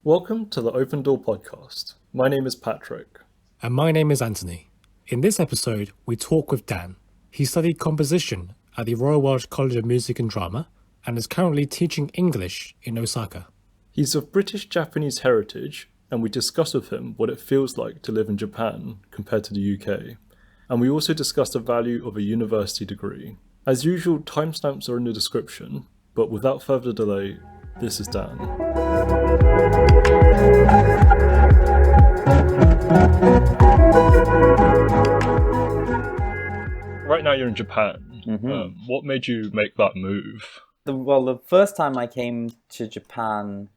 Welcome to the Open Door podcast. My name is Patrick. And my name is Anthony. In this episode, we talk with Dan. He studied composition at the Royal Welsh College of Music and Drama and is currently teaching English in Osaka. He's of British-Japanese heritage, and we discuss with him what it feels like to live in Japan compared to the UK. And we also discuss the value of a university degree. As usual, timestamps are in the description, but without further delay, this is Dan. Right now you're in Japan. What made you make that move? The first time I came to Japan,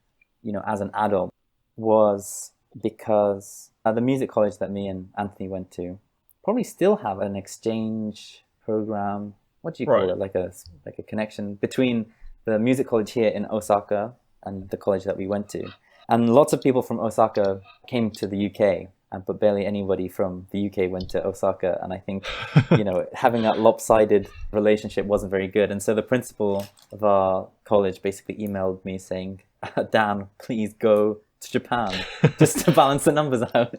as an adult, was because the music college that me and Anthony went to probably still have an exchange program. What do you call it? Like a connection between the music college here in Osaka and the college that we went to. And lots of people from Osaka came to the UK, but barely anybody from the UK went to Osaka. And I think, having that lopsided relationship wasn't very good. And so the principal of our college basically emailed me saying, Dan, please go to Japan just to balance the numbers out.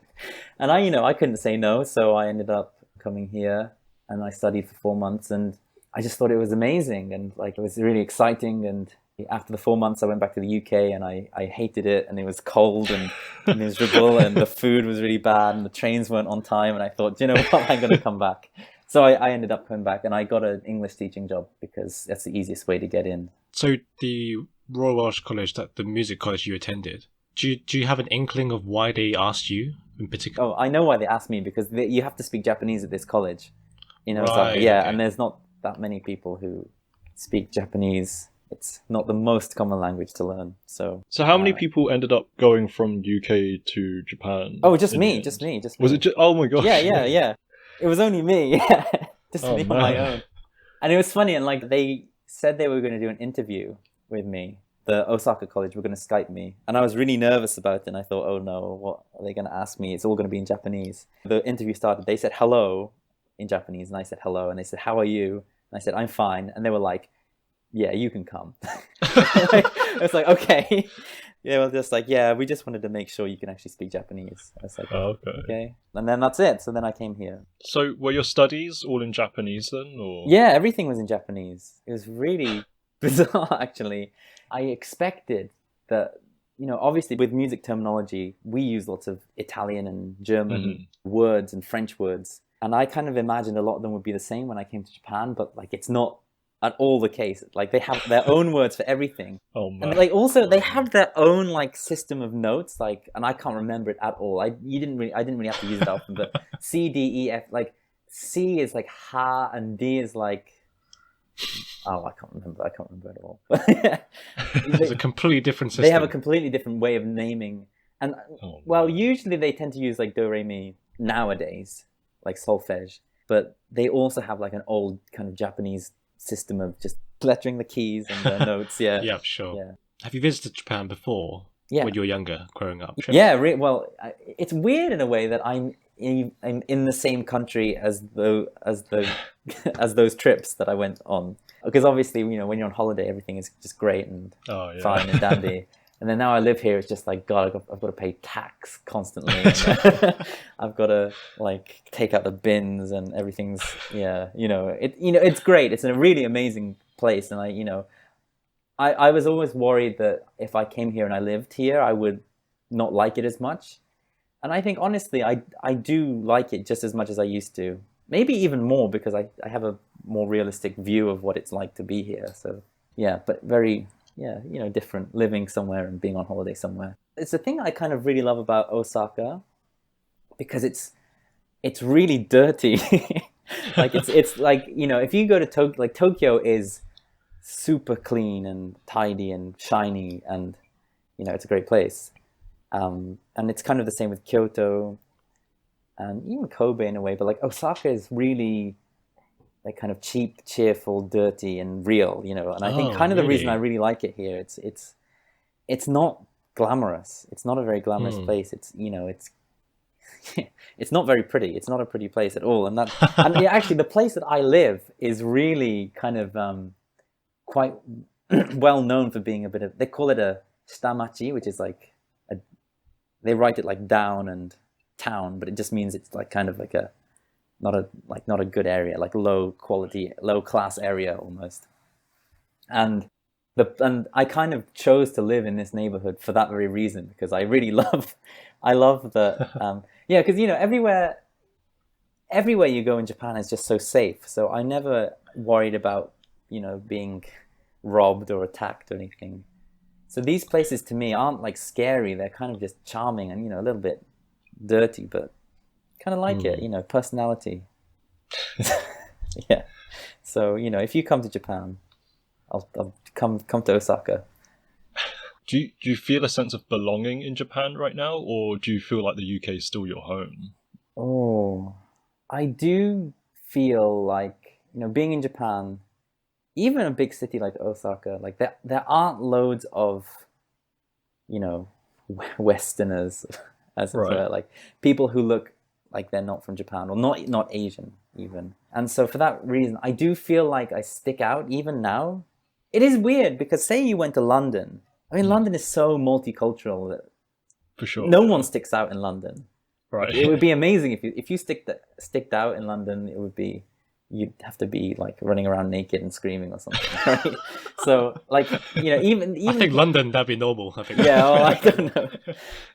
And I couldn't say no. So I ended up coming here and I studied for 4 months, and I just thought it was amazing. And it was really exciting. And after the 4 months, I went back to the UK and I hated it, and it was cold and miserable, and the food was really bad, and the trains weren't on time. And I thought, you know what, I'm going to come back. So I ended up coming back, and I got an English teaching job because that's the easiest way to get in. So the Royal Welsh College, the music college you attended, do you have an inkling of why they asked you in particular? Oh, I know why they asked me, because you have to speak Japanese at this college. Osaka. Right, yeah, okay. And there's not that many people who speak Japanese. It's not the most common language to learn. So how many people ended up going from UK to Japan? Oh, just me. Was it just, oh my gosh. Yeah. It was only me. Yeah. Just me on my own. And it was funny, and they said they were going to do an interview with me. The Osaka college were going to Skype me. And I was really nervous about it, and I thought, oh no, what are they going to ask me? It's all going to be in Japanese. The interview started, they said hello in Japanese, and I said hello, and they said, how are you? And I said, I'm fine. And they were like, yeah, you can come. I was like, okay. Yeah, well, just we just wanted to make sure you can actually speak Japanese. I was like, okay. And then that's it. So then I came here. So were your studies all in Japanese then? Or? Yeah, everything was in Japanese. It was really bizarre, actually. I expected that, obviously with music terminology, we use lots of Italian and German words and French words. And I kind of imagined a lot of them would be the same when I came to Japan, but it's not at all the case. They have their own words for everything. Oh man. And also they have their own system of notes, and I can't remember it at all. I didn't really have to use it often, but C, D, E, F, C is ha, and D is I can't remember at all. It's a completely different system. They have a completely different way of naming. And usually they tend to use do, re, mi nowadays, solfege, but they also have an old kind of Japanese system of just lettering the keys and the notes. Yeah. Yeah, sure. Yeah. Have you visited Japan before? Yeah. When you were younger, growing up? Yeah. It's weird in a way that I'm in the same country as as those trips that I went on, because obviously when you're on holiday, everything is just great and fine and dandy. And then now I live here, it's just God, I've got to pay tax constantly. I've got to take out the bins, and everything's it's great. It's a really amazing place, and I was always worried that if I came here and I lived here, I would not like it as much. And I think honestly, I do like it just as much as I used to. Maybe even more, because I have a more realistic view of what it's like to be here. So yeah, but very. Yeah, different living somewhere and being on holiday somewhere. It's the thing I kind of really love about Osaka, because it's really dirty. It's if you go to Tokyo, Tokyo is super clean and tidy and shiny, and it's a great place. And it's kind of the same with Kyoto and even Kobe in a way, but Osaka is really kind of cheap, cheerful, dirty, and real, And I think kind of the reason I really like it here, it's not glamorous. It's not a very glamorous place. It's it's not very pretty. It's not a pretty place at all. And actually, the place that I live is really kind of quite well known for being a bit of. They call it a shitamachi, which is they write it like down and town, but it just means it's like kind of like not a good area, like low quality, low class area almost. And I kind of chose to live in this neighborhood for that very reason, because I really I love the yeah, because everywhere you go in Japan is just so safe. So I never worried about being robbed or attacked or anything. So these places to me aren't like scary. They're kind of just charming and a little bit dirty, but kind of like it. Personality. Yeah. So if you come to Japan, I'll come to Osaka. Do you feel a sense of belonging in Japan right now, or do you feel like the UK is still your home? Oh, I do feel like being in Japan, even a big city like Osaka, like there aren't loads of Westerners, as it were, like people who look like they're not from Japan or not Asian even. And so for that reason, I do feel like I stick out even now. It is weird because say you went to London. I mean, London is so multicultural that for sure no one sticks out in London. Right. It would be amazing if you sticked out in London. It would be, you'd have to be like running around naked and screaming or something, right? So like even I think London, that'd be normal. I think. Yeah, well, I don't know.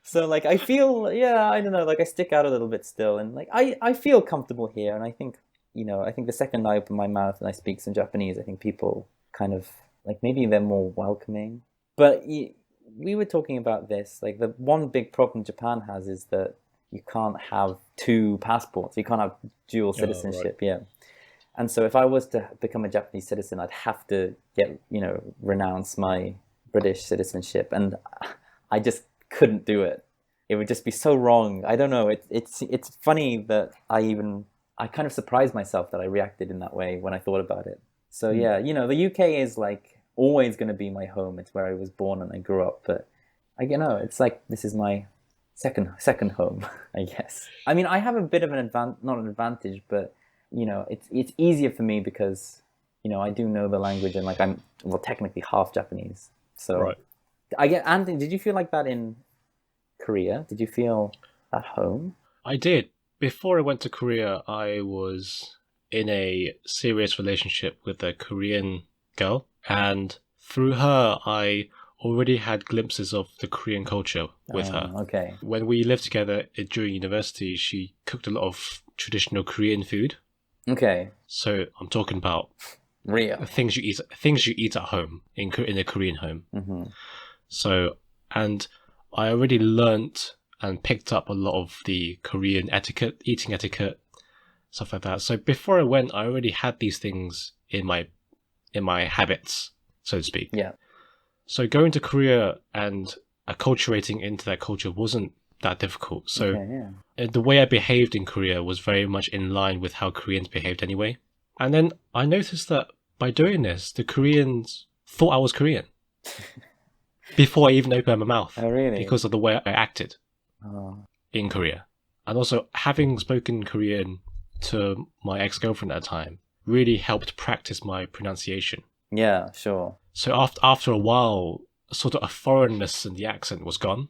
So like I feel, I don't know, like I stick out a little bit still, and like I feel comfortable here, and I think the second I open my mouth and I speak some Japanese, I think people kind of like maybe they're more welcoming. But we were talking about this, like the one big problem Japan has is that you can't have two passports. You can't have dual citizenship. Yeah. And so if I was to become a Japanese citizen, I'd have to renounce my British citizenship. And I just couldn't do it. It would just be so wrong. I don't know. It's funny that I kind of surprised myself that I reacted in that way when I thought about it. So yeah, the UK is like always going to be my home. It's where I was born and I grew up. But it's like this is my second home, I guess. I mean, I have a bit of not an advantage, but it's easier for me because I do know the language, and like I'm technically half Japanese. So Anthony, did you feel like that in Korea? Did you feel at home? I did. Before I went to Korea, I was in a serious relationship with a Korean girl, and through her I already had glimpses of the Korean culture with her. Okay. When we lived together during university, she cooked a lot of traditional Korean food. Okay. So I'm talking about real things you eat at home in a Korean home. Mm-hmm. So, and I already learnt and picked up a lot of the Korean etiquette, eating etiquette, stuff like that. So before I went, I already had these things in my habits, so to speak. Yeah. So going to Korea and acculturating into that culture wasn't that difficult. So the way I behaved in Korea was very much in line with how Koreans behaved anyway. And then I noticed that by doing this, the Koreans thought I was Korean before I even opened my mouth. Oh, really? Because of the way I acted in Korea. And also having spoken Korean to my ex-girlfriend at the time really helped practice my pronunciation. Yeah, sure. So after a while, sort of a foreignness in the accent was gone.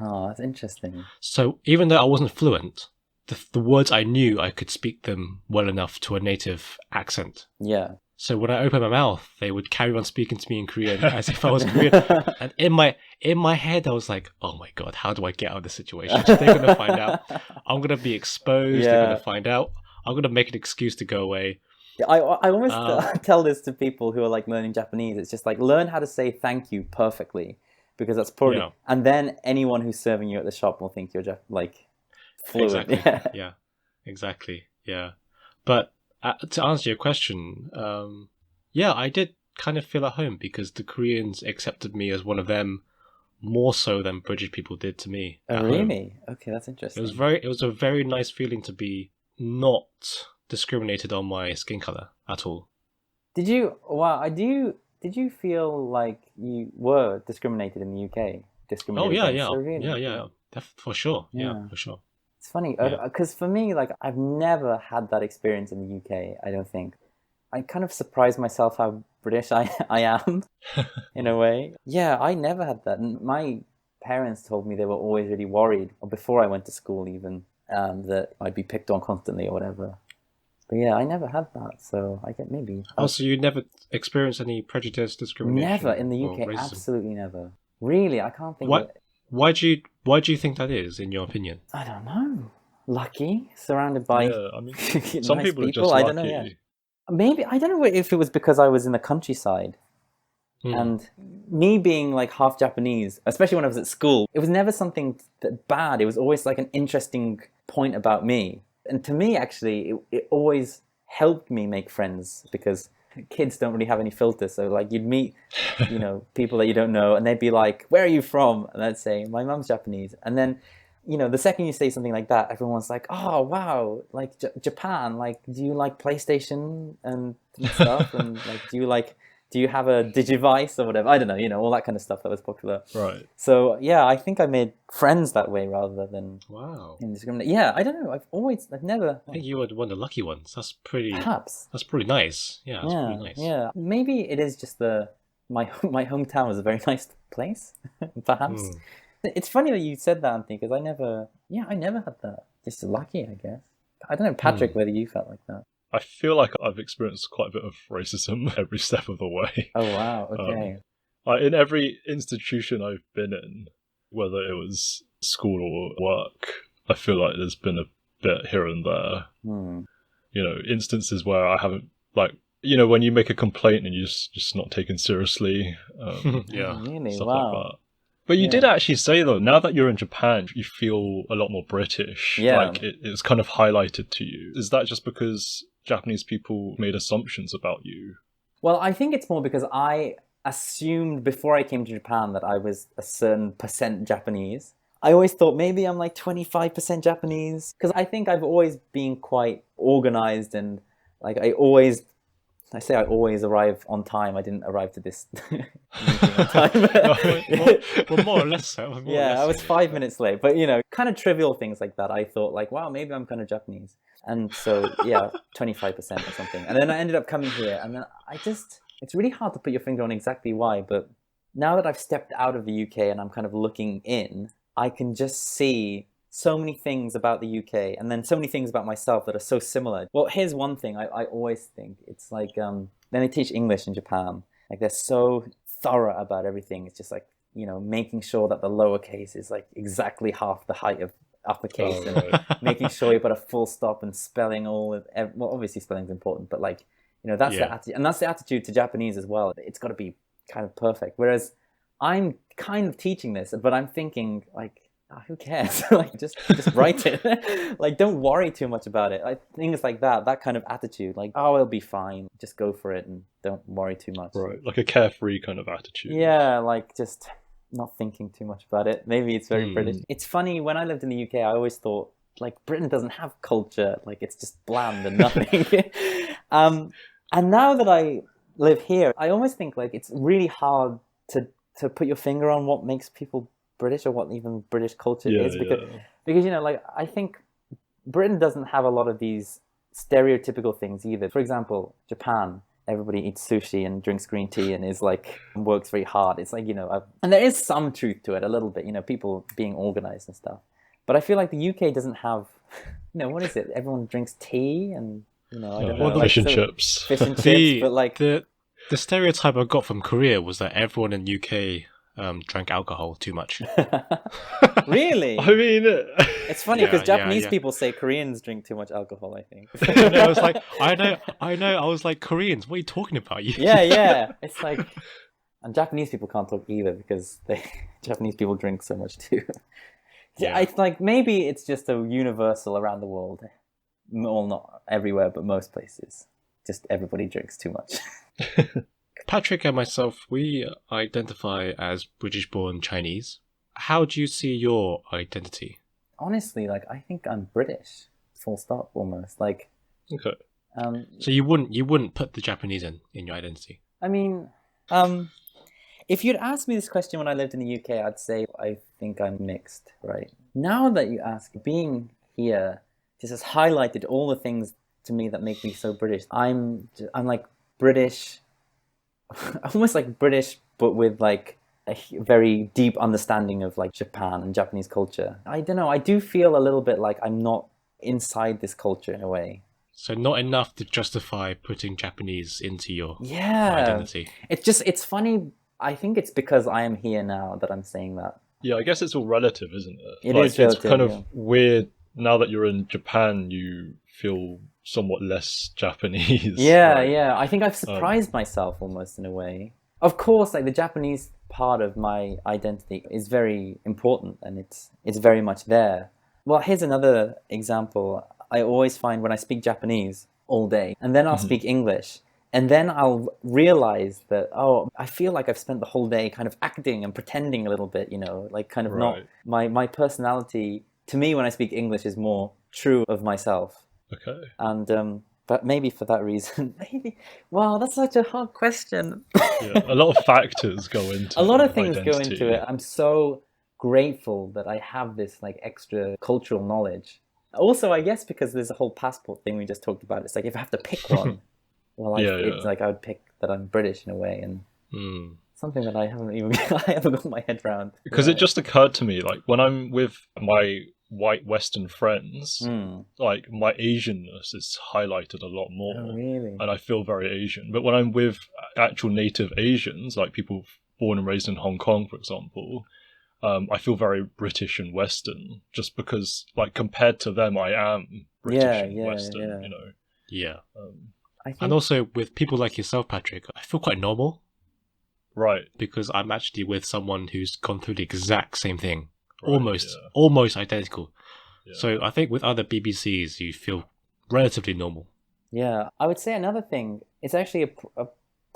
Oh, that's interesting. So even though I wasn't fluent, the words I knew, I could speak them well enough to a native accent. Yeah. So when I opened my mouth, they would carry on speaking to me in Korean as if I was Korean. And in my head, I was like, oh my God, how do I get out of this situation? They're going to find out. I'm going to be exposed. Yeah. They're going to find out. I'm going to make an excuse to go away. I almost tell this to people who are like learning Japanese. It's just like, learn how to say thank you perfectly, because that's probably, and then anyone who's serving you at the shop will think you're just like fluent. Exactly. Yeah, exactly. Yeah. But to answer your question, I did kind of feel at home because the Koreans accepted me as one of them more so than British people did to me. Oh, really? Home. Okay, that's interesting. It was a very nice feeling to be not discriminated on my skin color at all. Did you feel like you were discriminated in the UK? Discriminated? Oh yeah. So really? Yeah. For sure. Yeah, for sure. It's funny because for me, like, I've never had that experience in the UK. I don't think. I kind of surprised myself how British I am in a way. Yeah, I never had that. And my parents told me they were always really worried, or before I went to school even, that I'd be picked on constantly or whatever. But yeah, I never had that, so I get maybe. Also, you never experienced any prejudice, discrimination? Never in the UK, racism? absolutely never. Really, I can't think. Why do you think that is, in your opinion? I don't know. Lucky, surrounded by some nice people are just I lucky. don't know. Yeah. Maybe I don't know if it was because I was in the countryside, and me being like half Japanese, especially when I was at school, it was never something that bad. It was always like an interesting point about me. And to me, actually, it always helped me make friends because kids don't really have any filter. So like you'd meet, people that you don't know, and they'd be like, "Where are you from?" And I'd say, "My mum's Japanese." And then, the second you say something like that, everyone's like, "Oh, wow, like Japan, like, do you like PlayStation and stuff? And like, do you have a Digivice or whatever?" I don't know, all that kind of stuff that was popular. Right. So yeah, I think I made friends that way rather than indiscriminate. Yeah, I don't know. I've never. I think you were one of the lucky ones. That's pretty. Perhaps. That's pretty nice. Yeah, that's pretty nice. Yeah, maybe it is just my hometown was a very nice place. Perhaps. It's funny that you said that, Anthony, because I never had that. Just lucky, I guess. I don't know, Patrick, whether you felt like that. I feel like I've experienced quite a bit of racism every step of the way. Oh, wow. Okay. In every institution I've been in, whether it was school or work, I feel like there's been a bit here and there. Instances where I haven't, when you make a complaint and you're just not taken seriously. Yeah. Really? Stuff Wow. like that. But you did actually say, though, now that you're in Japan, you feel a lot more British. Yeah. Like, it's kind of highlighted to you. Is that just because Japanese people made assumptions about you? Well, I think it's more because I assumed before I came to Japan that I was a certain percent Japanese. I always thought maybe I'm like 25% Japanese. Because I think I've always been quite organized and like I always arrive on time. I didn't arrive to this meeting on time. well, more or less so. I was 5 minutes late. But, kind of trivial things like that. I thought like, wow, maybe I'm kind of Japanese. And so, 25% or something. And then I ended up coming here. And then it's really hard to put your finger on exactly why. But now that I've stepped out of the UK and I'm kind of looking in, I can just see so many things about the UK and then so many things about myself that are so similar. Well, here's one thing I always think. It's like, then they teach English in Japan. Like they're so thorough about everything. It's just like, making sure that the lowercase is like exactly half the height of uppercase and making sure you put a full stop and spelling well, obviously spelling's important, but like, that's the attitude. And that's the attitude to Japanese as well. It's got to be kind of perfect. Whereas I'm kind of teaching this, but I'm thinking like, who cares? Like just write it. Like don't worry too much about it. I think it's like that kind of attitude. Like, oh, it'll be fine. Just go for it and don't worry too much. Right, like a carefree kind of attitude. Yeah, like just not thinking too much about it. Maybe it's very British. It's funny, when I lived in the UK, I always thought like Britain doesn't have culture. Like it's just bland and nothing. And now that I live here, I almost think like it's really hard to put your finger on what makes people British or what even British culture is because like I think Britain doesn't have a lot of these stereotypical things either. For example, Japan, everybody eats sushi and drinks green tea and is like works very hard. It's like and there is some truth to it a little bit, people being organized and stuff. But I feel like the UK doesn't have what is it? Everyone drinks tea and I don't know, fish and chips. Fish and chips, but like the stereotype I got from Korea was that everyone in the UK drank alcohol too much. Really? I mean, it's funny because Japanese people say Koreans drink too much alcohol, I think. I was like, I know. I was like, Koreans, what are you talking about? Yeah. It's like, and Japanese people can't talk either because Japanese people drink so much too. Yeah, it's like maybe it's just a universal around the world. Well, not everywhere, but most places. Just everybody drinks too much. Patrick and myself, we identify as British-born Chinese. How do you see your identity? Honestly, like I think I'm British, full stop, almost. Like, okay. So you wouldn't put the Japanese in your identity? I mean, if you'd asked me this question when I lived in the UK, I'd say I think I'm mixed, right? Now that you ask, being here just has highlighted all the things to me that make me so British. I'm like British. Almost like British, but with like very deep understanding of like Japan and Japanese culture. I don't know. I do feel a little bit like I'm not inside this culture in a way. So not enough to justify putting Japanese into your Yeah. identity. It's funny. I think it's because I am here now that I'm saying that. Yeah, I guess it's all relative, isn't it? It is relative, it's kind of yeah. weird now that you're in Japan, you feel somewhat less Japanese. Yeah, right? yeah. I think I've surprised myself almost in a way. Of course, like the Japanese part of my identity is very important and it's very much there. Well, here's another example. I always find when I speak Japanese all day and then I'll speak English and then I'll realize that, oh, I feel like I've spent the whole day kind of acting and pretending a little bit, you know, like kind of not my personality. To me, when I speak English is more true of myself. Okay. And but maybe for that reason, maybe. Wow, that's such a hard question. Yeah, a lot of factors go into a lot of things identity. go into it. I'm so grateful that I have this like extra cultural knowledge. Also, I guess because there's a whole passport thing we just talked about. It's like if I have to pick one, well, it's like I would pick that I'm British in a way, and something that I haven't got my head around. Because it just occurred to me, like when I'm with my white Western friends, like my Asianness is highlighted a lot more. Oh, really? And I feel very Asian. But when I'm with actual native Asians, like people born and raised in Hong Kong, for example, I feel very British and Western, just because, like, compared to them, I am British and Western, you know. Yeah. I think... And also with people like yourself, Patrick, I feel quite normal. Right. Because I'm actually with someone who's gone through the exact same thing. Right, almost identical. Yeah. So I think with other BBCs, you feel relatively normal. Yeah, I would say another thing, it's actually a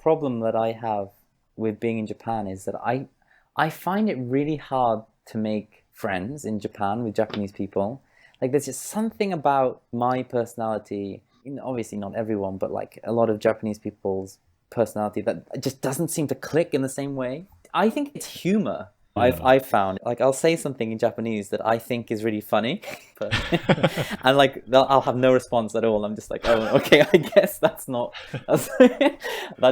problem that I have with being in Japan is that I find it really hard to make friends in Japan with Japanese people. Like there's just something about my personality, obviously not everyone, but like a lot of Japanese people's personality that just doesn't seem to click in the same way. I think it's humor. I've found, like, I'll say something in Japanese that I think is really funny, but and like I'll have no response at all. I'm just like, oh, okay, I guess that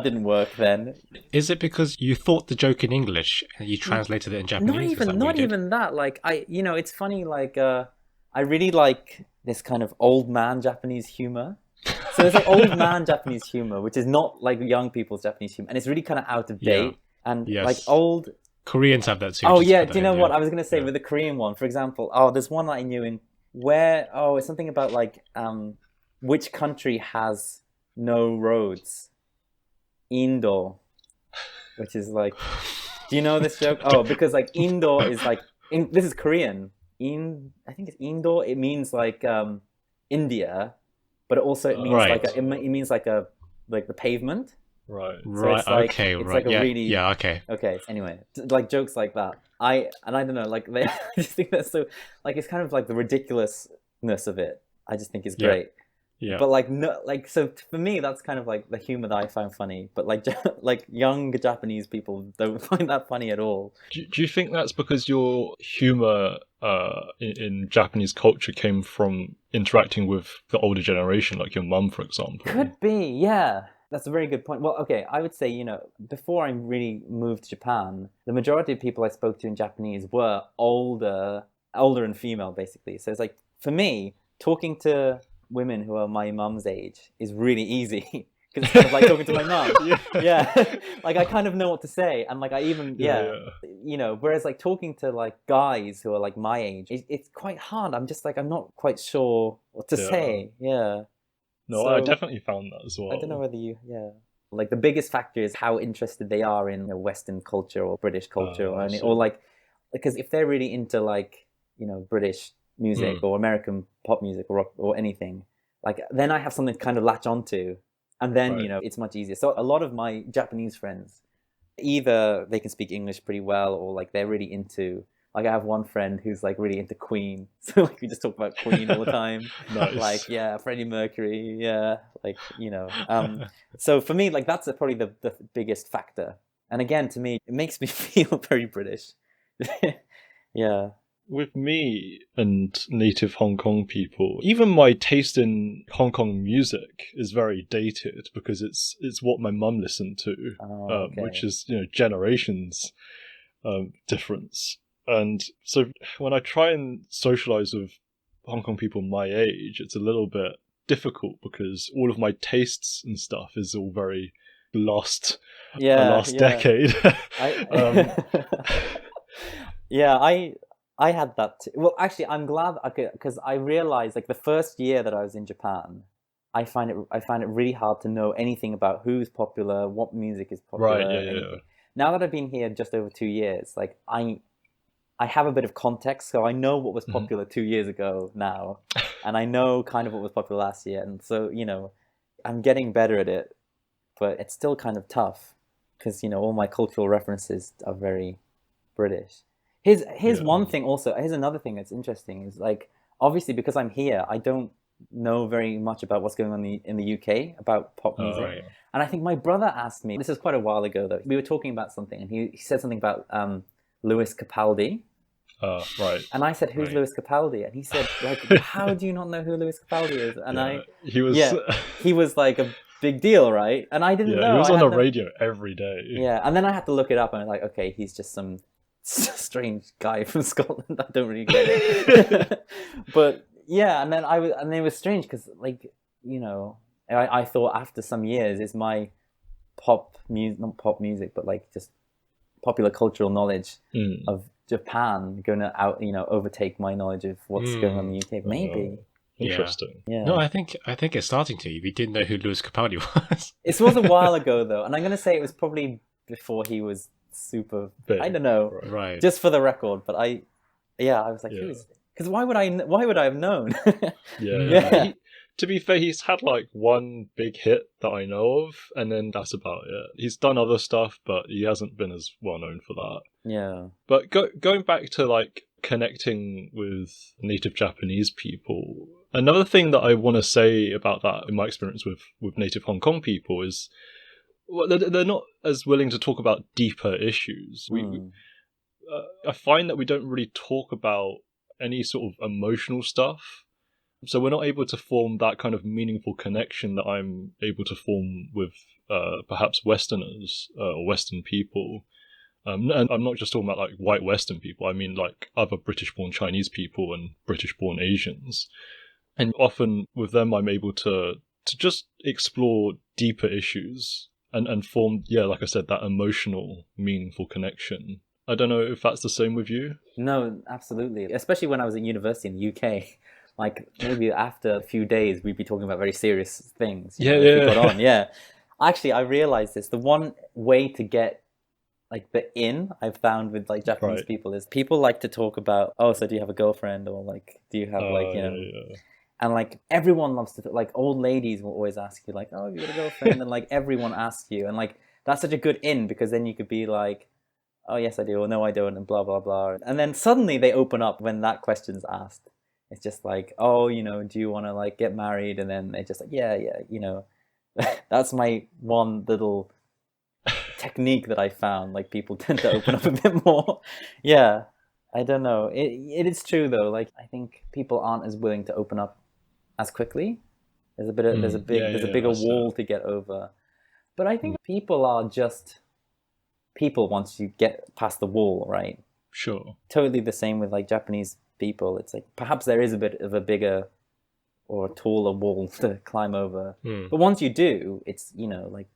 didn't work then. Is it because you thought the joke in English and you translated it in Japanese? Not even that. Like it's funny. Like I really like this kind of old man Japanese humor. So there's like old man Japanese humor, which is not like young people's Japanese humor, and it's really kind of out of date and like old. Koreans have that too. Oh yeah, do you know what I was going to say with the Korean one? For example, there's one that I knew it's something about like which country has no roads? Indo, which is like, do you know this joke? Oh, because like Indo is like this is Korean. I think it's Indo. It means like India, but also it means it means like the pavement. Right. So right. it's like, okay. It's right. like a really. Yeah. Okay. Okay. Anyway, like jokes like that. I don't know. Like I just think that's so. Like it's kind of like the ridiculousness of it. I just think is great. Yeah. But like no, like so for me that's kind of like the humor that I find funny. But like young Japanese people don't find that funny at all. Do you think that's because your humor in Japanese culture came from interacting with the older generation, like your mum, for example? Could be. Yeah. That's a very good point. Well, okay, I would say, before I really moved to Japan, the majority of people I spoke to in Japanese were older and female, basically. So it's like, for me, talking to women who are my mum's age is really easy. Because it's kind of like talking to my mum. Yeah. Like, I kind of know what to say. And like, I even, whereas like talking to like guys who are like my age, it's quite hard. I'm just like, I'm not quite sure what to say. Yeah. No, I definitely found that as well. I don't know whether like the biggest factor is how interested they are in Western culture or British culture or like, because if they're really into like, British music or American pop music or rock or anything, like then I have something to kind of latch onto and then, it's much easier. So a lot of my Japanese friends, either they can speak English pretty well or like they're really into, like I have one friend who's like really into Queen. So like we just talk about Queen all the time. Nice. Like, Freddie Mercury. Yeah. Like, so for me, like that's probably the biggest factor. And again, to me, it makes me feel very British. Yeah. With me and native Hong Kong people, even my taste in Hong Kong music is very dated because it's what my mum listened to, which is, generations difference. And so when I try and socialize with Hong Kong people my age, it's a little bit difficult because all of my tastes and stuff is all very last decade. I had that too. Well, actually, I'm glad because I realized like the first year that I was in Japan, I find it really hard to know anything about who's popular, what music is popular. Right. Yeah. Now that I've been here just over 2 years, like I have a bit of context, so I know what was popular 2 years ago now, and I know kind of what was popular last year, and so I'm getting better at it, but it's still kind of tough because all my cultural references are very British. Here's one thing also. Here's another thing that's interesting is like obviously because I'm here, I don't know very much about what's going on in the UK about pop music. Right. And I think my brother asked me. This is quite a while ago though. We were talking about something, and he said something about Lewis Capaldi. Right. And I said, "Who's Lewis Capaldi?" And he said, "Like, how do you not know who Lewis Capaldi is?" And he was like a big deal, right? And I didn't know. He was on the radio every day. Yeah, and then I had to look it up, and I'm like, okay, he's just some strange guy from Scotland. I don't really get it. But yeah, and then it was strange because like I thought after some years is my not pop music, but like just popular cultural knowledge of Japan going to overtake my knowledge of what's going on in the UK. Maybe. Interesting. Yeah. No, I think it's starting to. If you didn't know who Lewis Capaldi was. It was a while ago though, and I'm going to say it was probably before he was super big. I don't know. Right. Just for the record, but I was like, who is it? Because why would I have known? Yeah. To be fair, he's had like one big hit that I know of, and then that's about it. He's done other stuff, but he hasn't been as well known for that. Yeah. But going back to like connecting with native Japanese people, another thing that I want to say about that in my experience with native Hong Kong people is, well, they're not as willing to talk about deeper issues. I find that we don't really talk about any sort of emotional stuff. So we're not able to form that kind of meaningful connection that I'm able to form with perhaps Westerners or Western people. And I'm not just talking about like white Western people. I mean like other British-born Chinese people and British-born Asians. And often with them, I'm able to just explore deeper issues and form, like I said, that emotional, meaningful connection. I don't know if that's the same with you. No, absolutely. Especially when I was at university in the UK. Like maybe after a few days, we'd be talking about very serious things. If we got on. Yeah. Actually, I realized this. The one way to get like the in I've found with like Japanese people is people like to talk about, oh, so do you have a girlfriend, or like do you have and like everyone loves to like old ladies will always ask you like, oh, have you got a girlfriend? And like everyone asks you, and like that's such a good in because then you could be like, oh yes I do, or no I don't, and blah blah blah, and then suddenly they open up when that question's asked. It's just like, oh, do you want to like get married? And then they're just like, yeah, that's my one little technique that I found. Like people tend to open up a bit more. Yeah, I don't know. It is true though. Like I think people aren't as willing to open up as quickly. There's a bigger wall to get over. But I think people are just people once you get past the wall, right? Sure. Totally the same with like Japanese people. It's like perhaps there is a bit of a bigger or taller wall to climb over. But once you do, it's like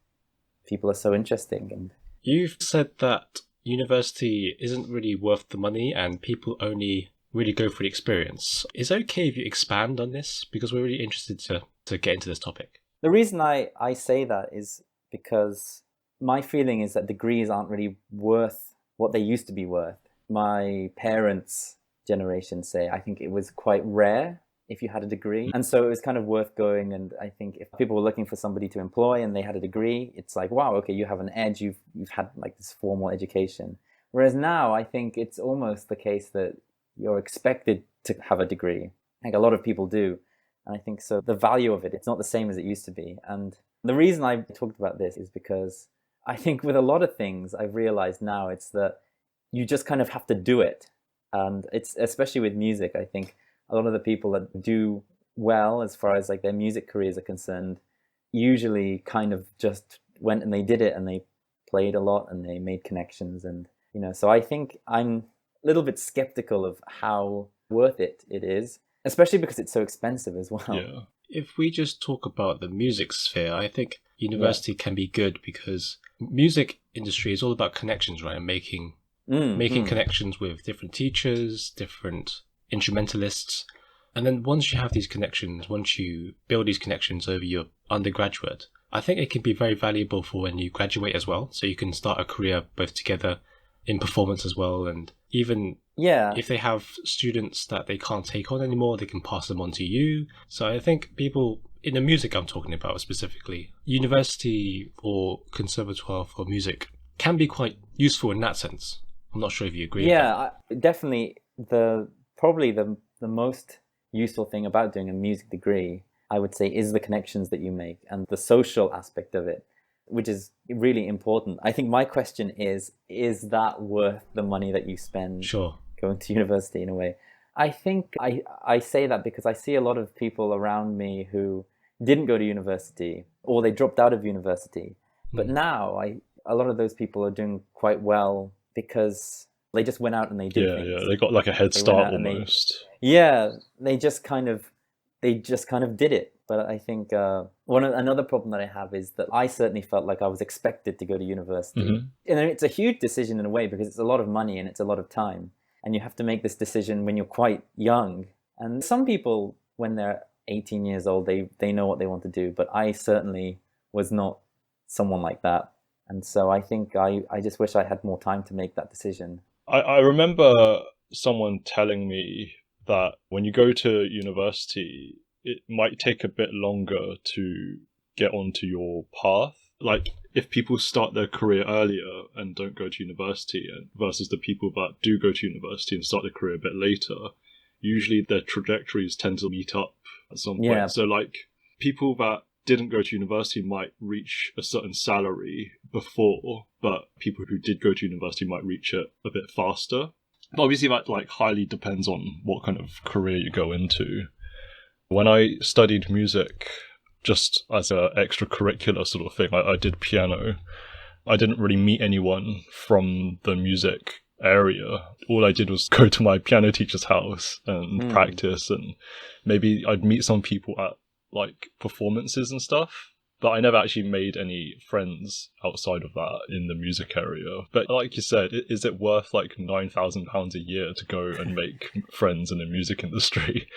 people are so interesting. And you've said that university isn't really worth the money and people only really go for the experience. Is it okay if you expand on this? Because we're really interested to get into this topic. The reason I say that is because my feeling is that degrees aren't really worth what they used to be worth. My parents' generation say, I think it was quite rare if you had a degree. And so it was kind of worth going. And I think if people were looking for somebody to employ and they had a degree, it's like, wow, okay, you have an edge. You've had like this formal education. Whereas now I think it's almost the case that you're expected to have a degree. I think a lot of people do. And I think so the value of it, it's not the same as it used to be. And the reason I talked about this is because I think with a lot of things, I've realized now it's that you just kind of have to do it. And it's especially with music, I think a lot of the people that do well as far as like their music careers are concerned, usually kind of just went and they did it and they played a lot and they made connections. And So I think I'm a little bit skeptical of how worth it is, especially because it's so expensive as well. Yeah. If we just talk about the music sphere, I think university can be good because music industry is all about connections, right? And making connections with different teachers, different instrumentalists. And then once you have these connections, once you build these connections over your undergraduate, I think it can be very valuable for when you graduate as well. So you can start a career both together in performance as well. And even if they have students that they can't take on anymore, they can pass them on to you. So I think people in the music I'm talking about specifically, university or conservatoire for music can be quite useful in that sense. I'm not sure if you agree with that. Definitely. Probably the most useful thing about doing a music degree, I would say, is the connections that you make and the social aspect of it, which is really important. I think my question is that worth the money that you spend going to university in a way? I think I say that because I see a lot of people around me who didn't go to university or they dropped out of university. But now a lot of those people are doing quite well because they just went out and they did things. Yeah, they got like a head start almost. They just kind of did it. But I think another problem that I have is that I certainly felt like I was expected to go to university. And it's a huge decision in a way because it's a lot of money and it's a lot of time. And you have to make this decision when you're quite young. And some people, when they're 18 years old, they know what they want to do. But I certainly was not someone like that. And so I think I just wish I had more time to make that decision. I remember someone telling me that when you go to university, it might take a bit longer to get onto your path. Like if people start their career earlier and don't go to university versus the people that do go to university and start their career a bit later, usually their trajectories tend to meet up at some point. So like people that didn't go to university might reach a certain salary before, but people who did go to university might reach it a bit faster. But obviously that like highly depends on what kind of career you go into. When I studied music, just as an extracurricular sort of thing, I did piano. I didn't really meet anyone from the music area. All I did was go to my piano teacher's house and practice, and maybe I'd meet some people at like performances and stuff, but I never actually made any friends outside of that in the music area. But like you said, is it worth like £9,000 a year to go and make friends in the music industry?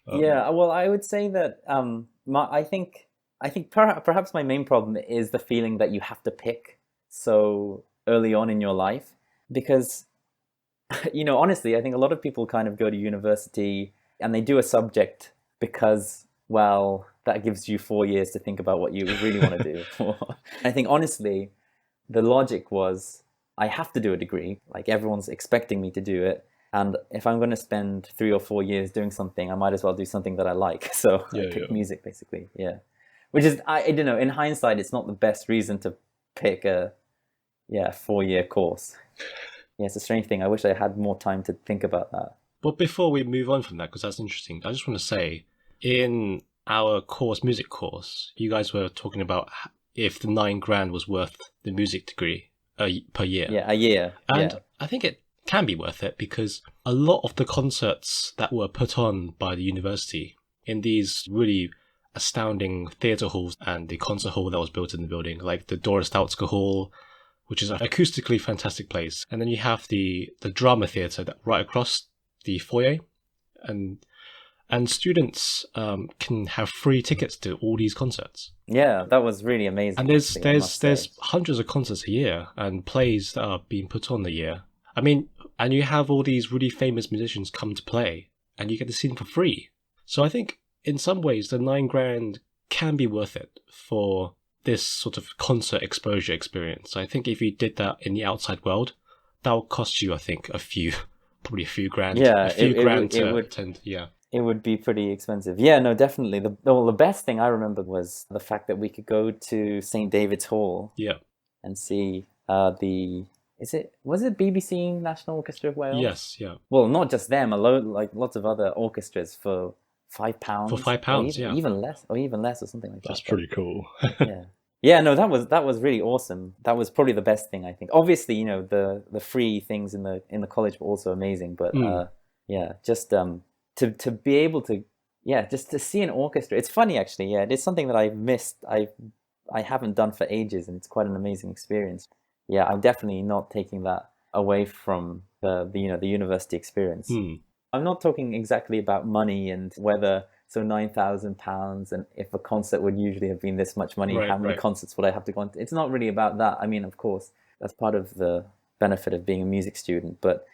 Well, I would say that I think perhaps my main problem is the feeling that you have to pick so early on in your life, because honestly, I think a lot of people kind of go to university and they do a subject because, well, that gives you 4 years to think about what you really want to do. I think honestly, the logic was I have to do a degree, like everyone's expecting me to do it. And if I'm going to spend 3 or 4 years doing something, I might as well do something that I like. So I picked music, basically. Yeah. Which is, I don't know, in hindsight, it's not the best reason to pick a 4-year course. Yeah, it's a strange thing. I wish I had more time to think about that. But before we move on from that, because that's interesting, I just want to say, in our music course, you guys were talking about if the £9,000 was worth the music degree per year. Yeah, a year. And I think it can be worth it because a lot of the concerts that were put on by the university in these really astounding theatre halls and the concert hall that was built in the building, like the Dora Stautska Hall, which is an acoustically fantastic place. And then you have the drama theatre that right across the foyer, and students can have free tickets to all these concerts. Yeah, that was really amazing. And there's hundreds of concerts a year and plays that are being put on a year. I mean, and you have all these really famous musicians come to play, and you get to see them for free. So I think in some ways the £9,000 can be worth it for this sort of concert exposure experience. I think if you did that in the outside world, that would cost you, I think, probably a few grand. Yeah, it would attend. Yeah. It would be pretty expensive. Yeah, no, definitely. The best thing I remember was the fact that we could go to St. David's Hall. Yeah. And see was it BBC National Orchestra of Wales? Yes, yeah. Well, not just them, alone, like lots of other orchestras for £5. For £5, even less or something like that. That's pretty cool. Yeah, no, that was really awesome. That was probably the best thing, I think. Obviously, you know, the free things in the college were also amazing, but yeah, just to be able to, yeah, just to see an orchestra. It's funny actually. Yeah, it's something that I've missed. I haven't done for ages, and it's quite an amazing experience. Yeah, I'm definitely not taking that away from the you know, the university experience. I'm not talking exactly about money and whether, so £9,000, and if a concert would usually have been this much money, how many concerts would I have to go on to? It's not really about that. I mean, of course, that's part of the benefit of being a music student. But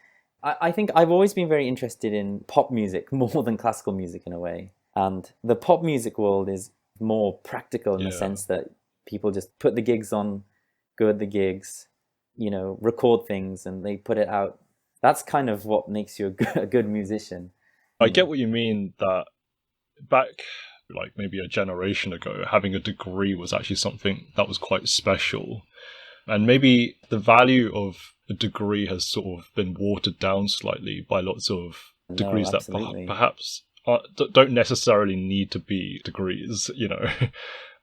I think I've always been very interested in pop music more than classical music in a way. And the pop music world is more practical in the sense that people just put the gigs on, go at the gigs, you know, record things, and they put it out. That's kind of what makes you a good musician. I get what you mean, that back like maybe a generation ago, having a degree was actually something that was quite special. And maybe the value of a degree has sort of been watered down slightly by lots of degrees that perhaps don't necessarily need to be degrees, you know.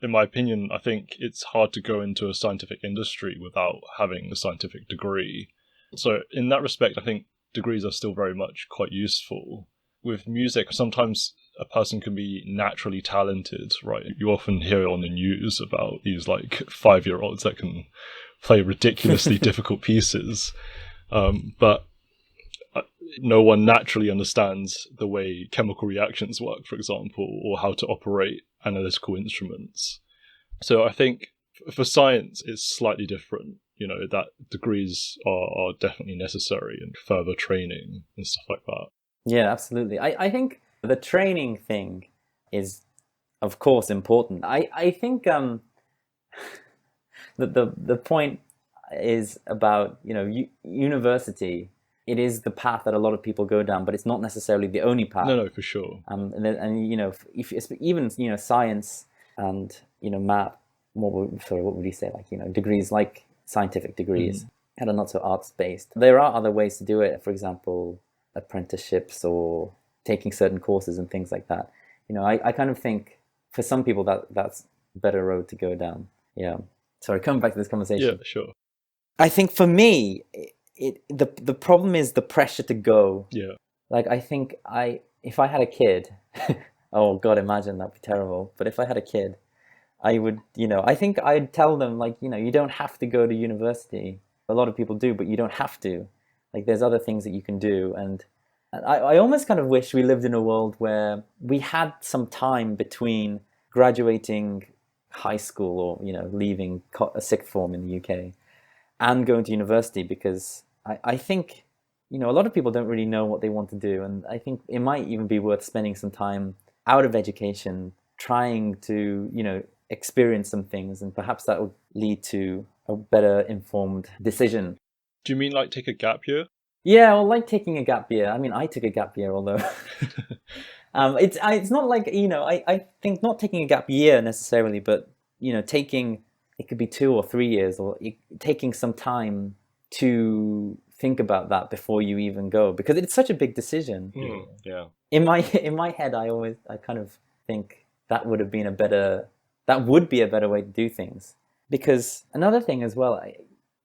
In my opinion, I think it's hard to go into a scientific industry without having a scientific degree. So in that respect, I think degrees are still very much quite useful. With music, sometimes a person can be naturally talented, right? You often hear on the news about these like 5-year-olds that can play ridiculously difficult pieces. But no one naturally understands the way chemical reactions work, for example, or how to operate analytical instruments. So I think for science, it's slightly different. You know, that degrees are definitely necessary and further training and stuff like that. Yeah, absolutely. I think the training thing is, of course, important. I think the point is about, you know, university. It is the path that a lot of people go down, but it's not necessarily the only path. No, for sure. And you know, if even, you know, science and, you know, math, what would you say, like, you know, degrees like scientific degrees that are not so arts based. There are other ways to do it. For example, apprenticeships or taking certain courses and things like that. You know, I kind of think for some people that's a better road to go down. Yeah. Sorry, coming back to this conversation. Yeah, sure. I think for me, the problem is the pressure to go. Yeah. Like, I think if I had a kid, oh God, imagine, that'd be terrible. But if I had a kid, I would, you know, I think I'd tell them, like, you know, you don't have to go to university. A lot of people do, but you don't have to. Like, there's other things that you can do. And I almost kind of wish we lived in a world where we had some time between graduating high school or, you know, leaving a sixth form in the UK and going to university, because I think, you know, a lot of people don't really know what they want to do. And I think it might even be worth spending some time out of education trying to, you know, experience some things, and perhaps that will lead to a better informed decision. Do you mean like take a gap year? Yeah, well, like taking a gap year. I mean, I took a gap year, although it's not like, you know, I think not taking a gap year necessarily, but, you know, taking, it could be 2 or 3 years, or taking some time to think about that before you even go, because it's such a big decision. Yeah. In my head, I kind of think that would be a better way to do things. Because another thing as well,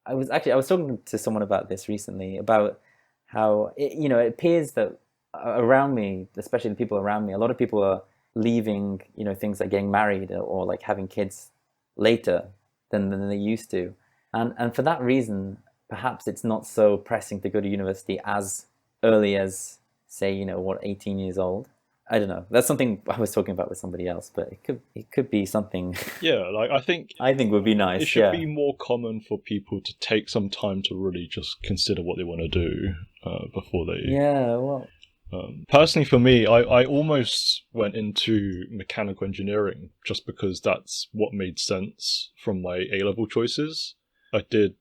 I was talking to someone about this recently, about how it appears that around me, especially the people around me, a lot of people are leaving, you know, things like getting married or like having kids later than they used to, and for that reason, perhaps it's not so pressing to go to university as early as, say, you know, 18 years old. I don't know. That's something I was talking about with somebody else, but it could be something. Yeah, like I think would be nice. It should be more common for people to take some time to really just consider what they want to do before they. Yeah, well. Personally, for me, I almost went into mechanical engineering just because that's what made sense from my A-level choices. I did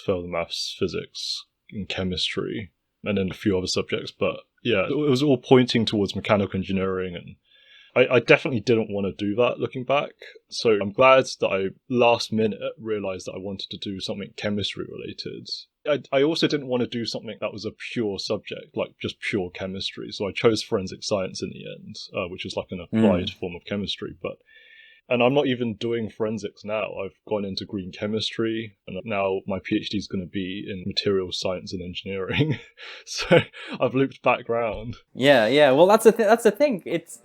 further maths, physics, and chemistry, and then a few other subjects, but yeah, it was all pointing towards mechanical engineering, and I definitely didn't want to do that looking back. So I'm glad that I last minute realized that I wanted to do something chemistry related. I also didn't want to do something that was a pure subject, like just pure chemistry. So I chose forensic science in the end, which is like an applied form of chemistry. But And I'm not even doing forensics now. I've gone into green chemistry, and now my PhD is going to be in materials science and engineering. So I've looped back round. Yeah. Well, that's the thing. It's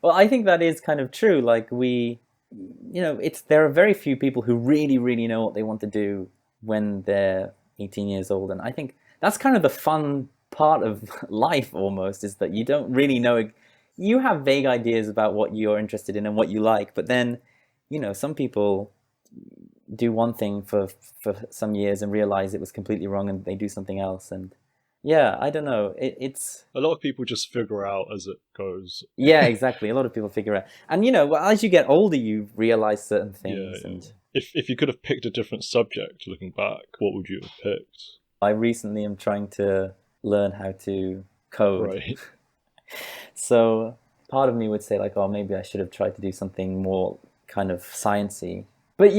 well, I think that is kind of true. Like there are very few people who really, really know what they want to do when they're 18 years old, and I think that's kind of the fun part of life almost, is that you don't really know. You have vague ideas about what you're interested in and what you like, but then, some people do one thing for some years and realize it was completely wrong, and they do something else. And yeah, I don't know. It's a lot of people just figure out as it goes. Yeah, exactly. A lot of people figure out, and as you get older, you realize certain things. Yeah. And if you could have picked a different subject, looking back, what would you have picked? I recently am trying to learn how to code. Right. So part of me would say like, oh, maybe I should have tried to do something more kind of sciencey. But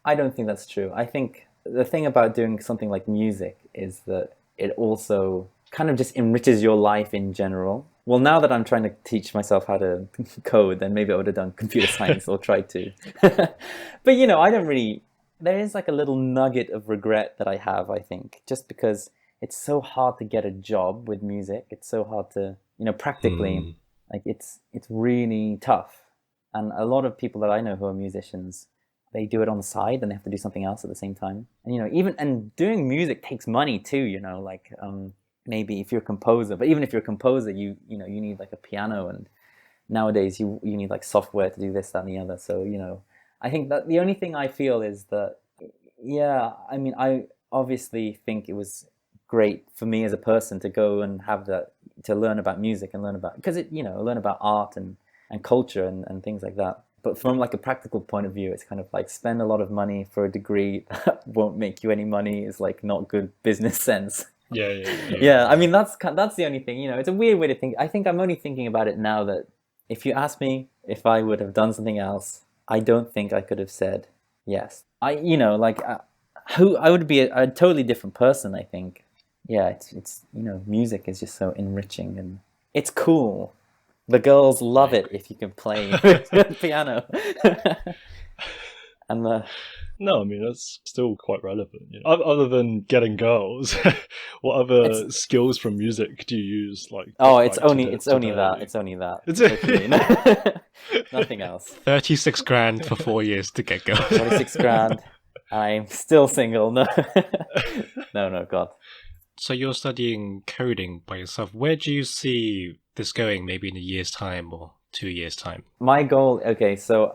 I don't think that's true. I think the thing about doing something like music is that it also kind of just enriches your life in general. Well, now that I'm trying to teach myself how to code, then maybe I would have done computer science or tried to. But I don't really. There is like a little nugget of regret that I have, I think, just because it's so hard to get a job with music. It's so hard to, practically, like it's really tough. And a lot of people that I know who are musicians, they do it on the side and they have to do something else at the same time. And, and doing music takes money too, like maybe if you're a composer, but even if you're a composer, you need like a piano, and nowadays you need like software to do this, that, and the other. So, I think that the only thing I feel is that, I obviously think it was great for me as a person to go and have that, to learn about music and learn about, because learn about art and culture and things like that. But from like a practical point of view, it's kind of like spend a lot of money for a degree that won't make you any money is like not good business sense. Yeah. That's the only thing, it's a weird way to think. I think I'm only thinking about it now that if you ask me if I would have done something else, I don't think I could have said yes. I would be a totally different person, I think. Yeah, it's music is just so enriching and it's cool. The girls love it if you can play piano. And No, that's still quite relevant. Other than getting girls, what other skills from music do you use? Like, it's only that. Nothing else. 36 grand for 4 years to get girls. 36 grand. I'm still single. No, God. So you're studying coding by yourself. Where do you see this going? Maybe in a year's time or 2 years' time. My goal. Okay, so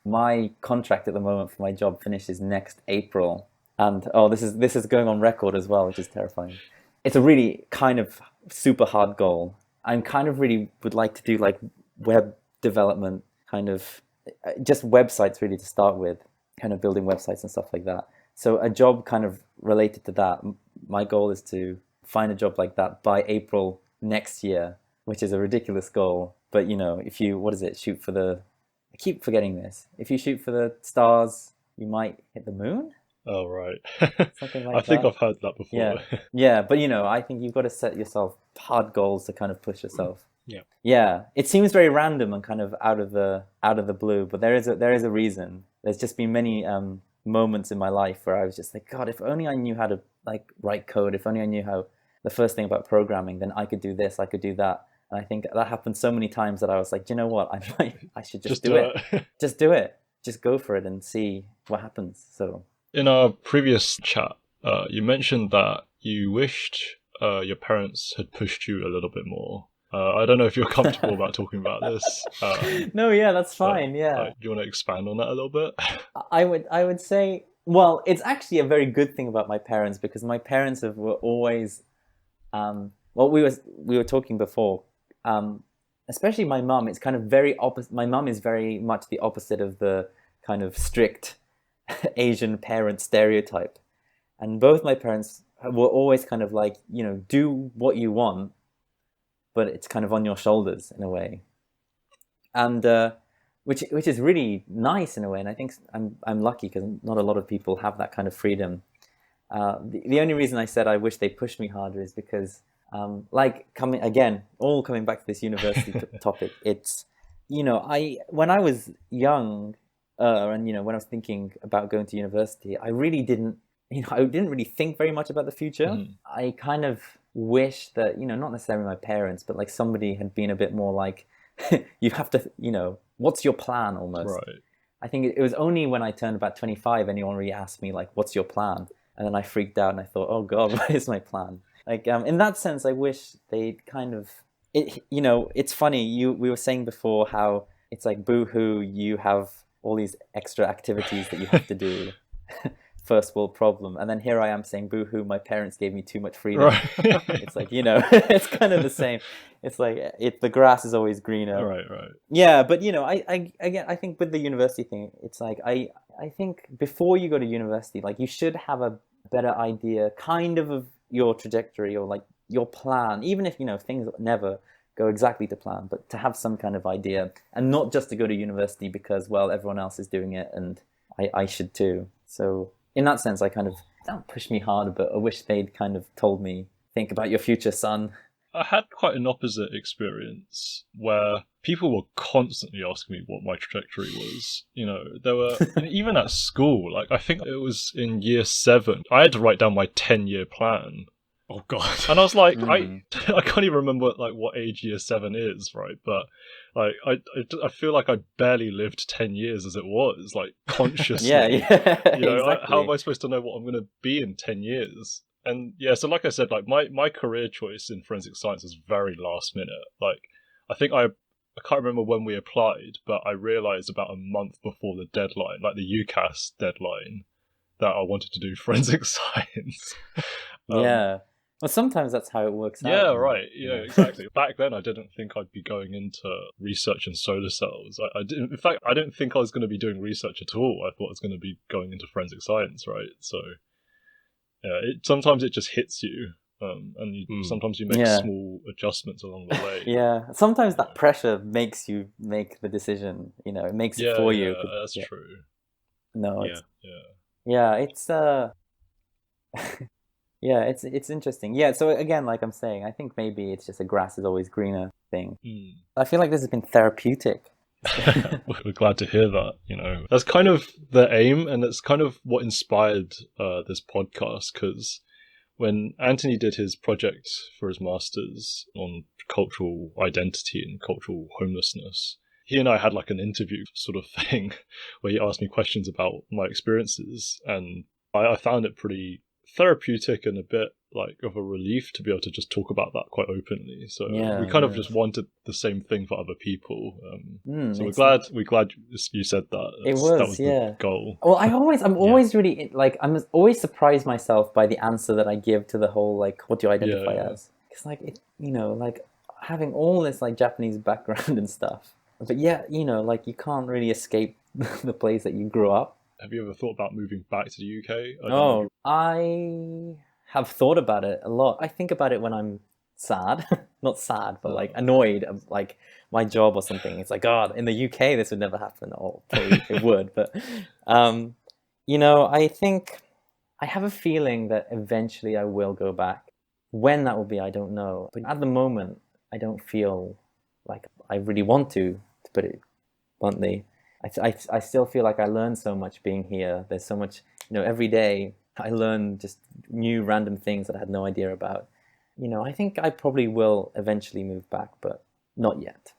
my contract at the moment for my job finishes next April, and this is going on record as well, which is terrifying. It's a really kind of super hard goal. I'm kind of really would like to do like web development, kind of just websites really to start with, kind of building websites and stuff like that. So a job kind of related to that. My goal is to find a job like that by April next year, which is a ridiculous goal. But if you shoot for the, I keep forgetting this. If you shoot for the stars, you might hit the moon. Oh, right. Something like I think I've heard that before. Yeah, but I think you've got to set yourself hard goals to kind of push yourself. Yeah. It seems very random and kind of out of the blue, but there is a reason. There's just been many moments in my life where I was just like, God, if only I knew how to like write code. If only I knew how the first thing about programming, then I could do this, I could do that. And I think that happened so many times that I was like, do you know what? I should just do it. Just do it. Just go for it and see what happens. So in our previous chat, you mentioned that you wished your parents had pushed you a little bit more. I don't know if you're comfortable about talking about this. No, yeah, that's fine. Do you want to expand on that a little bit? I would say, well, it's actually a very good thing about my parents, because my parents were always, we were talking before, especially my mum. It's kind of very opposite. My mum is very much the opposite of the kind of strict Asian parent stereotype, and both my parents were always kind of like, do what you want, but it's kind of on your shoulders in a way, and which is really nice in a way. And I think I'm lucky because not a lot of people have that kind of freedom. The only reason I said I wish they pushed me harder is because, coming back to this university topic, it's when I was young, and when I was thinking about going to university, I really didn't, I didn't really think very much about the future. Mhm. I kind of wish that, not necessarily my parents, but like somebody had been a bit more like, you have to, what's your plan almost? Right. I think it was only when I turned about 25, anyone really asked me like, what's your plan? And then I freaked out and I thought, oh God, what is my plan? Like, in that sense, I wish they'd kind of, it's funny, we were saying before how it's like, boo-hoo, you have all these extra activities that you have to do. First world problem. And then here I am saying, boo-hoo, my parents gave me too much freedom. Right. It's like, it's kind of the same. It's like, the grass is always greener. Right. Yeah, but I think with the university thing, it's like, I think before you go to university, like you should have a better idea kind of your trajectory or like your plan, even if, things never go exactly to plan, but to have some kind of idea and not just to go to university because, well, everyone else is doing it and I should too. So in that sense, I kind of, don't push me harder, but I wish they'd kind of told me, think about your future, son. I had quite an opposite experience where people were constantly asking me what my trajectory was. There were, even at school, like I think it was in year 7, I had to write down my 10-year plan. Oh God. And I was like, I can't even remember like what age year 7 is, right? But like I feel like I barely lived 10 years as it was, like consciously. Yeah, exactly. How am exactly. I supposed to know what I'm going to be in 10 years? And yeah, so like I said, like my career choice in forensic science was very last minute. Like I think I can't remember when we applied, but I realized about a month before the deadline, like the UCAS deadline, that I wanted to do forensic science. Yeah. Well, sometimes that's how it works out. Yeah, right. Yeah, exactly. Back then, I didn't think I'd be going into research in solar cells. I didn't, in fact, I didn't think I was going to be doing research at all. I thought I was going to be going into forensic science, right? So, yeah, sometimes it just hits you, and sometimes you make small adjustments along the way. Yeah, sometimes that pressure makes you make the decision. It makes it for you. Yeah, that's true. No, it's yeah, it's interesting. Yeah, so again, like I'm saying, I think maybe it's just a grass is always greener thing. I feel like this has been therapeutic. We're glad to hear that. That's kind of the aim, and that's kind of what inspired this podcast, because when Anthony did his project for his master's on cultural identity and cultural homelessness, he and I had like an interview sort of thing where he asked me questions about my experiences, and I found it pretty therapeutic and a bit like of a relief to be able to just talk about that quite openly. So we kind of just wanted the same thing for other people. So we're glad you said that. That was the goal. Well, I'm always really like, I'm always surprised myself by the answer that I give to the whole like, what do you identify as? Because like like having all this like Japanese background and stuff, but like you can't really escape the place that you grew up. Have you ever thought about moving back to the UK? I have thought about it a lot. I think about it when I'm sad, not sad, but like annoyed of like my job or something. It's like, God, in the UK, this would never happen. Or probably it would, but I think I have a feeling that eventually I will go back. When that will be, I don't know. But at the moment, I don't feel like I really want to put it bluntly. I still feel like I learn so much being here. There's so much, every day I learn just new random things that I had no idea about. I think I probably will eventually move back, but not yet.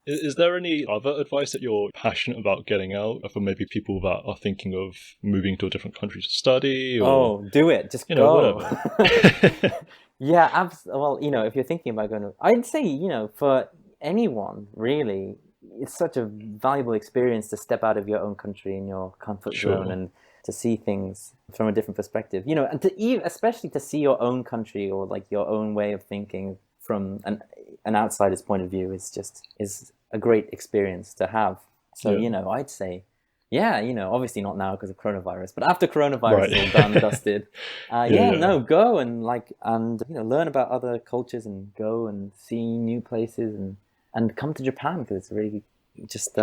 Is there any other advice that you're passionate about getting out for maybe people that are thinking of moving to a different country to study? Or, do it. Just go. Whatever. Yeah, well, if you're thinking about going to, I'd say, for anyone really, it's such a valuable experience to step out of your own country and your comfort zone and to see things from a different perspective, and especially to see your own country or like your own way of thinking from an outsider's point of view is a great experience to have. So, I'd say, obviously not now because of coronavirus, but after coronavirus is all done and dusted, go and learn about other cultures and go and see new places and come to Japan because it's really just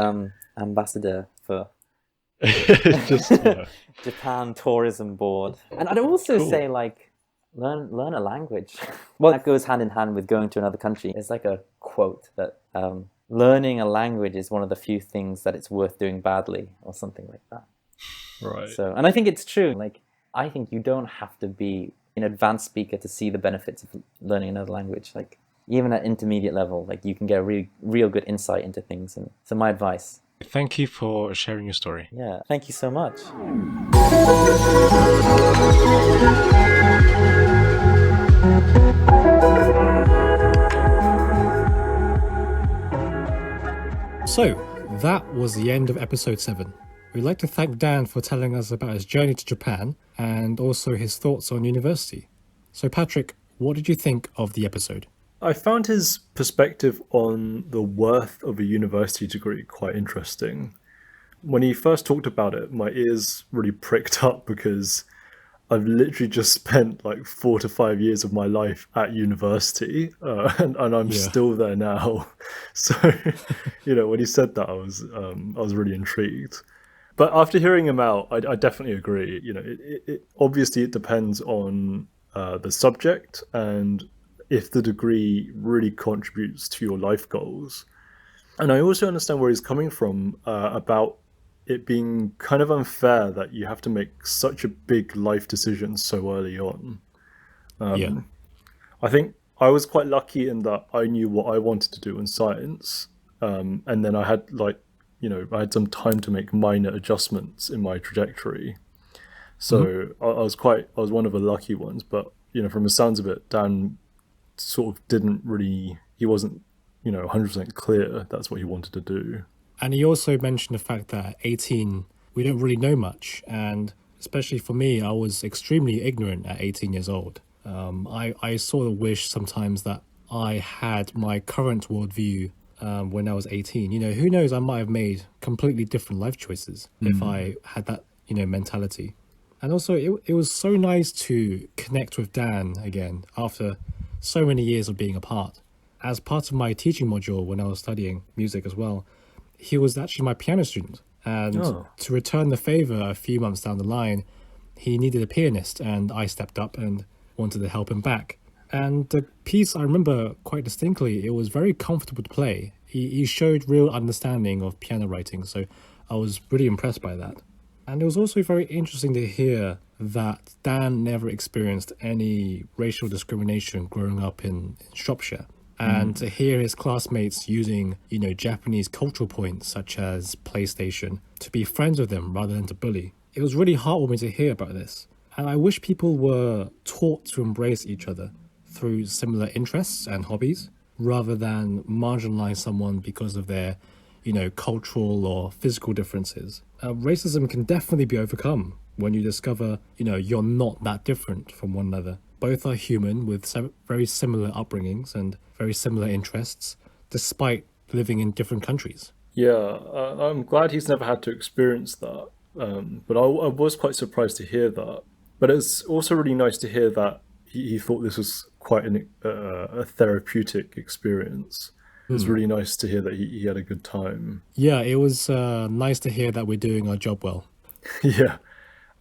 ambassador for Japan Tourism Board. And I'd also say like learn a language. Well, that goes hand in hand with going to another country. It's like a quote that learning a language is one of the few things that it's worth doing badly, or something like that. Right. So, and I think it's true. Like, I think you don't have to be an advanced speaker to see the benefits of learning another language. Like, even at intermediate level, like, you can get a real good insight into things. And so my advice. Thank you for sharing your story. Yeah, thank you so much. So, that was the end of episode 7. We'd like to thank Dan for telling us about his journey to Japan and also his thoughts on university. So, Patrick, what did you think of the episode? I found his perspective on the worth of a university degree quite interesting. When he first talked about it, my ears really pricked up because I've literally just spent like 4 to 5 years of my life at university, and I'm still there now. So, when he said that, I was really intrigued. But after hearing him out, I definitely agree. Obviously it depends on the subject and if the degree really contributes to your life goals. And I also understand where he's coming from about it being kind of unfair that you have to make such a big life decision so early on. I think I was quite lucky in that I knew what I wanted to do in science, and then I had I had some time to make minor adjustments in my trajectory. So I was one of the lucky ones. But from the sounds of it, Dan sort of he wasn't 100% clear that's what he wanted to do. And he also mentioned the fact that at 18, we don't really know much. And especially for me, I was extremely ignorant at 18 years old. I sort of wish sometimes that I had my current worldview when I was 18. Who knows, I might have made completely different life choices if I had that, mentality. And also, it was so nice to connect with Dan again after so many years of being apart. As part of my teaching module when I was studying music as well, he was actually my piano student. And to return the favor a few months down the line, he needed a pianist, and I stepped up and wanted to help him back. And the piece, I remember quite distinctly, it was very comfortable to play. He showed real understanding of piano writing, so I was really impressed by that. And it was also very interesting to hear that Dan never experienced any racial discrimination growing up in Shropshire. And to hear his classmates using, Japanese cultural points such as PlayStation to be friends with them rather than to bully. It was really heartwarming to hear about this. And I wish people were taught to embrace each other through similar interests and hobbies, rather than marginalize someone because of their, cultural or physical differences. Racism can definitely be overcome when you discover, you're not that different from one another. Both are human with very similar upbringings and very similar interests, despite living in different countries. Yeah, I'm glad he's never had to experience that. But I was quite surprised to hear that. But it's also really nice to hear that he thought this was quite a therapeutic experience. It's really nice to hear that he had a good time. Yeah, it was nice to hear that we're doing our job well. Yeah.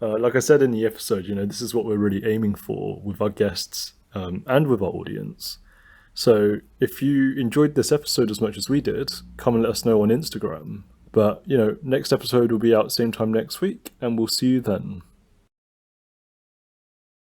Like I said in the episode, this is what we're really aiming for with our guests and with our audience. So if you enjoyed this episode as much as we did, come and let us know on Instagram. But, next episode will be out same time next week, and we'll see you then.